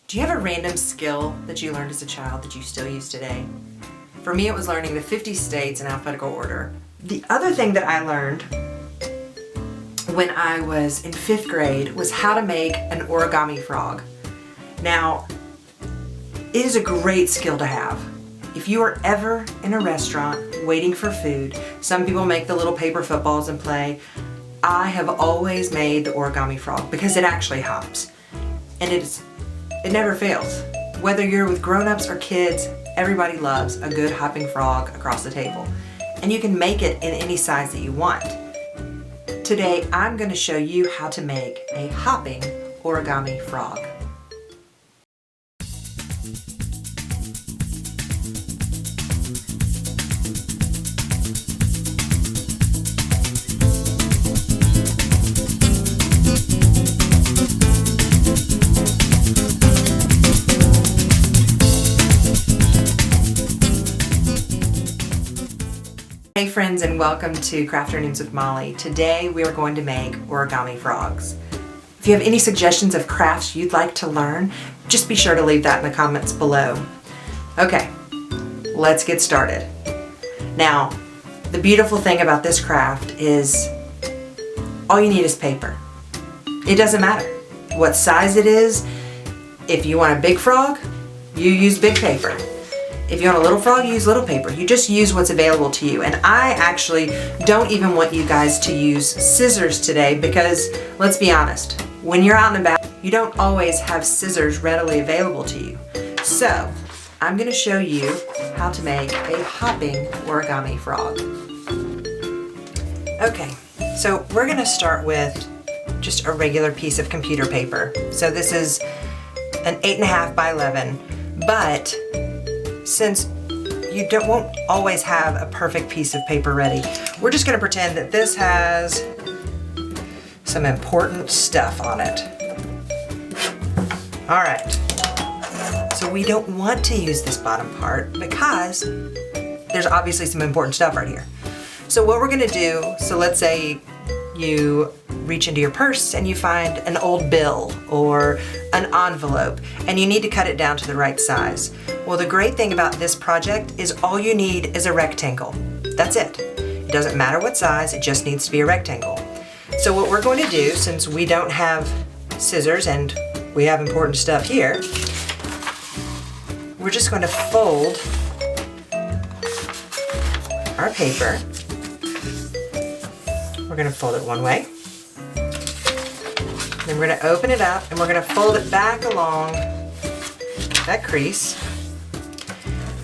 Do you have a random skill that you learned as a child that you still use today? For me, it was learning the 50 states in alphabetical order. The other thing that I learned when I was in 5th grade was how to make an origami frog. Now, it is a great skill to have. If you are ever in a restaurant waiting for food, some people make the little paper footballs and play. I have always made the origami frog because it actually hops. And it never fails. Whether you're with grown-ups or kids, everybody loves a good hopping frog across the table. And you can make it in any size that you want. Today, I'm going to show you how to make a hopping origami frog. Hey friends, and welcome to Craft Afternoons with Molly. Today we are going to make origami frogs. If you have any suggestions of crafts you'd like to learn, just be sure to leave that in the comments below. Okay, let's get started. Now, the beautiful thing about this craft is all you need is paper. It doesn't matter what size it is. If you want a big frog, you use big paper. If you want a little frog, you use little paper. You just use what's available to you. And I actually don't even want you guys to use scissors today because, let's be honest, when you're out and about, you don't always have scissors readily available to you. So, I'm going to show you how to make a hopping origami frog. Okay, so we're going to start with just a regular piece of computer paper. So this is an 8.5 by 11, but since you won't always have a perfect piece of paper ready, we're just going to pretend that this has some important stuff on it. All right, so we don't want to use this bottom part because there's obviously some important stuff right here. So what we're going to do, so let's say you reach into your purse and you find an old bill or an envelope and you need to cut it down to the right size. Well, the great thing about this project is all you need is a rectangle. That's it. It doesn't matter what size, it just needs to be a rectangle. So what we're going to do, since we don't have scissors and we have important stuff here, we're just going to fold our paper. We're going to fold it one way. Then we're going to open it up and we're going to fold it back along that crease.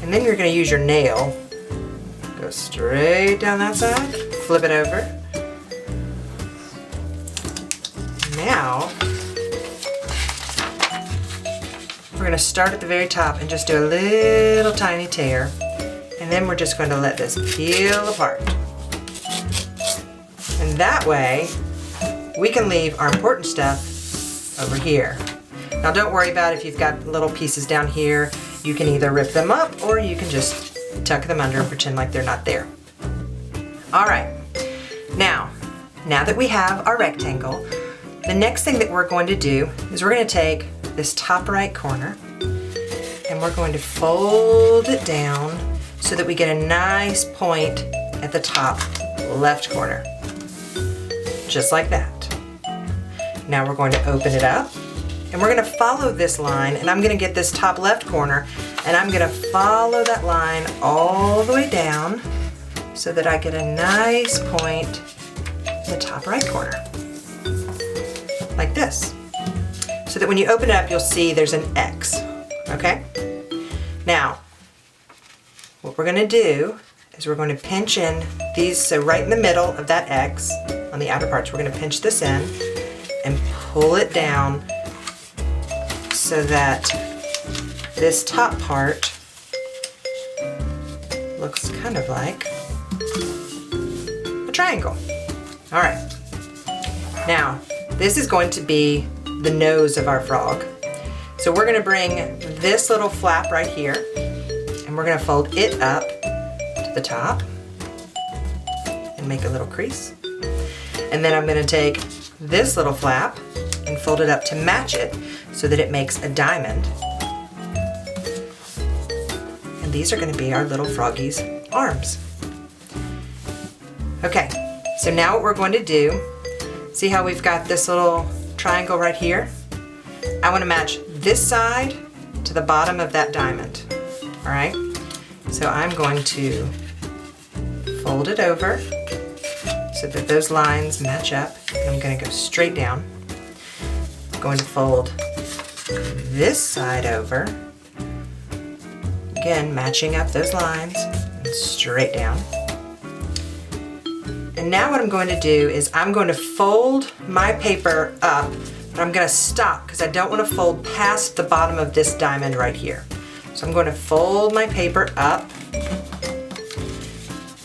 And then you're going to use your nail. Go straight down that side, flip it over. Now, we're going to start at the very top and just do a little tiny tear. And then we're just going to let this peel apart. And that way, we can leave our important stuff over here. Now don't worry about if you've got little pieces down here. You can either rip them up or you can just tuck them under and pretend like they're not there. All right, now that we have our rectangle, the next thing that we're going to do is we're going to take this top right corner and we're going to fold it down so that we get a nice point at the top left corner. Just like that. Now we're going to open it up and we're going to follow this line, and I'm going to get this top left corner and I'm going to follow that line all the way down so that I get a nice point in the top right corner. Like this. So that when you open it up, you'll see there's an X. Okay? Now, what we're going to do is we're going to pinch in these, so right in the middle of that X, on the outer parts, we're going to pinch this in and pull it down so that this top part looks kind of like a triangle. All right. Now, this is going to be the nose of our frog. So we're going to bring this little flap right here and we're going to fold it up to the top and make a little crease. And then I'm going to take this little flap and fold it up to match it so that it makes a diamond. And these are going to be our little froggy's arms. Okay, so now what we're going to do, see how we've got this little triangle right here? I want to match this side to the bottom of that diamond. All right, so I'm going to fold it over so that those lines match up. And I'm going to go straight down. I'm going to fold this side over, again matching up those lines, and straight down. And now what I'm going to do is I'm going to fold my paper up, but I'm going to stop because I don't want to fold past the bottom of this diamond right here. So I'm going to fold my paper up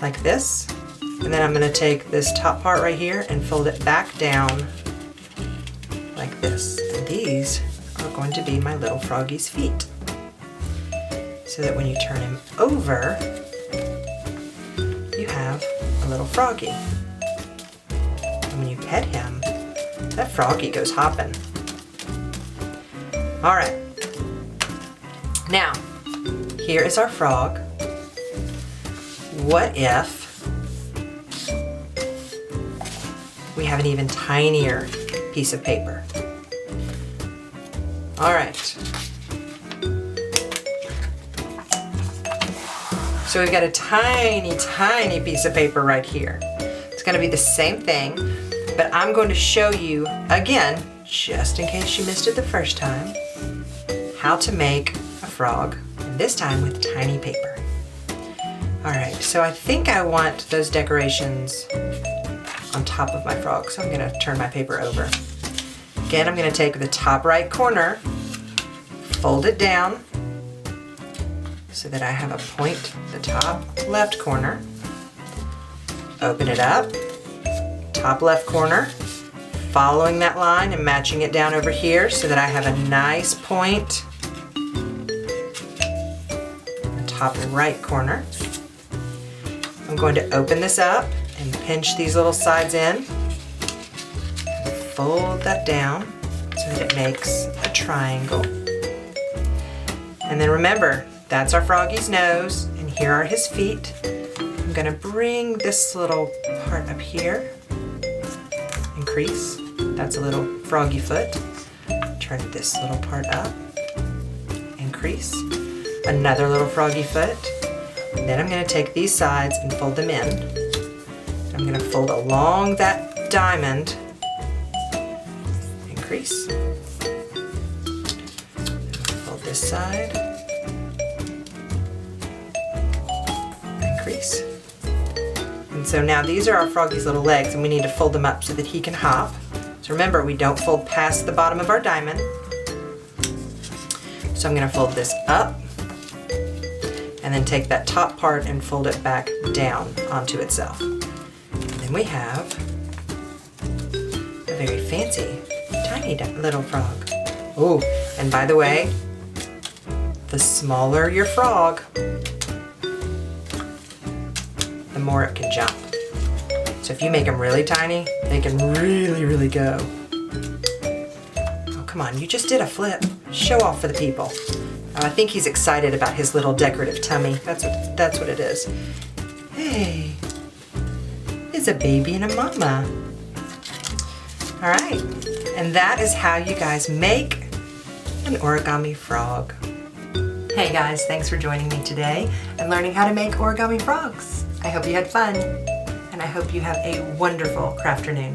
like this, and then I'm going to take this top part right here and fold it back down like this. And these are going to be my little froggy's feet. So that when you turn him over, you have a little froggy. And when you pet him, that froggy goes hopping. All right. Now, here is our frog. What if we have an even tinier piece of paper? All right. So we've got a tiny, tiny piece of paper right here. It's going to be the same thing, but I'm going to show you again, just in case you missed it the first time, how to make a frog, and this time with tiny paper. All right, so I think I want those decorations on top of my frog, so I'm going to turn my paper over. Again, I'm going to take the top right corner, fold it down so that I have a point the top left corner, open it up, top left corner, following that line and matching it down over here so that I have a nice point in the top right corner. I'm going to open this up and pinch these little sides in, fold that down so that it makes a triangle. And then remember, that's our froggy's nose, and here are his feet. I'm going to bring this little part up here, increase. That's a little froggy foot. Turn this little part up, increase. Another little froggy foot. And then I'm going to take these sides and fold them in. I'm going to fold along that diamond, increase. Fold this side, increase. And so now these are our froggy's little legs, and we need to fold them up so that he can hop. So remember, we don't fold past the bottom of our diamond. So I'm going to fold this up, and then take that top part and fold it back down onto itself. And then we have a very fancy, tiny little frog. Oh, and by the way, the smaller your frog, the more it can jump. So if you make them really tiny, they can really, really go. Oh, come on, you just did a flip. Show off for the people. I think he's excited about his little decorative tummy. That's what it is. Hey, it's a baby and a mama. All right, and that is how you guys make an origami frog. Hey guys, thanks for joining me today and learning how to make origami frogs. I hope you had fun, and I hope you have a wonderful crafternoon.